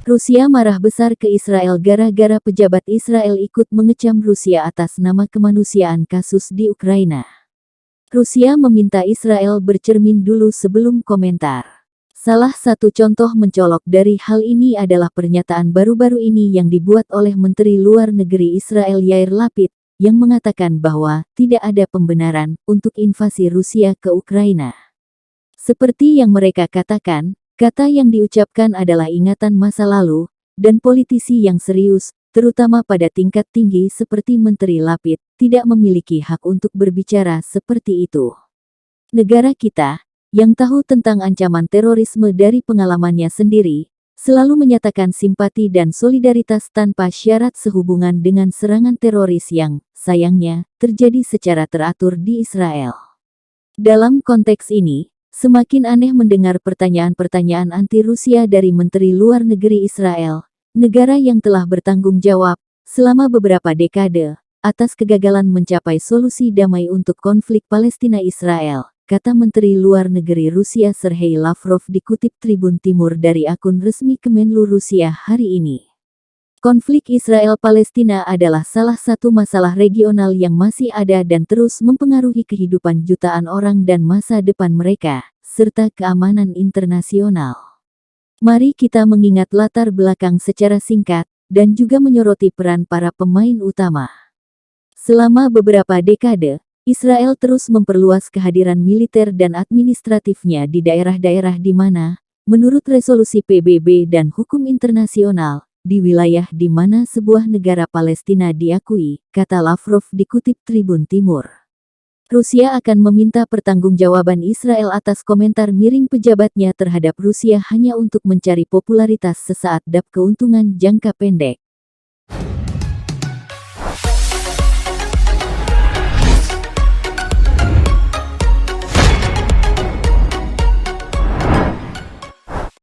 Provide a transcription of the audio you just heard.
Rusia marah besar ke Israel gara-gara pejabat Israel ikut mengecam Rusia atas nama kemanusiaan kasus di Ukraina. Rusia meminta Israel bercermin dulu sebelum komentar. Salah satu contoh mencolok dari hal ini adalah pernyataan baru-baru ini yang dibuat oleh Menteri Luar Negeri Israel Yair Lapid, yang mengatakan bahwa tidak ada pembenaran untuk invasi Rusia ke Ukraina. Seperti yang mereka katakan, kata yang diucapkan adalah ingatan masa lalu, dan politisi yang serius, terutama pada tingkat tinggi seperti Menteri Lapid, tidak memiliki hak untuk berbicara seperti itu. Negara kita, yang tahu tentang ancaman terorisme dari pengalamannya sendiri, selalu menyatakan simpati dan solidaritas tanpa syarat sehubungan dengan serangan teroris yang, sayangnya, terjadi secara teratur di Israel. Dalam konteks ini, semakin aneh mendengar pertanyaan-pertanyaan anti-Rusia dari Menteri Luar Negeri Israel, negara yang telah bertanggung jawab, selama beberapa dekade, atas kegagalan mencapai solusi damai untuk konflik Palestina-Israel, kata Menteri Luar Negeri Rusia Sergei Lavrov dikutip Tribun Timur dari akun resmi Kemenlu Rusia hari ini. Konflik Israel-Palestina adalah salah satu masalah regional yang masih ada dan terus mempengaruhi kehidupan jutaan orang dan masa depan mereka, serta keamanan internasional. Mari kita mengingat latar belakang secara singkat, dan juga menyoroti peran para pemain utama. Selama beberapa dekade, Israel terus memperluas kehadiran militer dan administratifnya di daerah-daerah di mana, menurut resolusi PBB dan hukum internasional, di wilayah di mana sebuah negara Palestina diakui, kata Lavrov dikutip Tribun Timur. Rusia akan meminta pertanggungjawaban Israel atas komentar miring pejabatnya terhadap Rusia hanya untuk mencari popularitas sesaat dan keuntungan jangka pendek.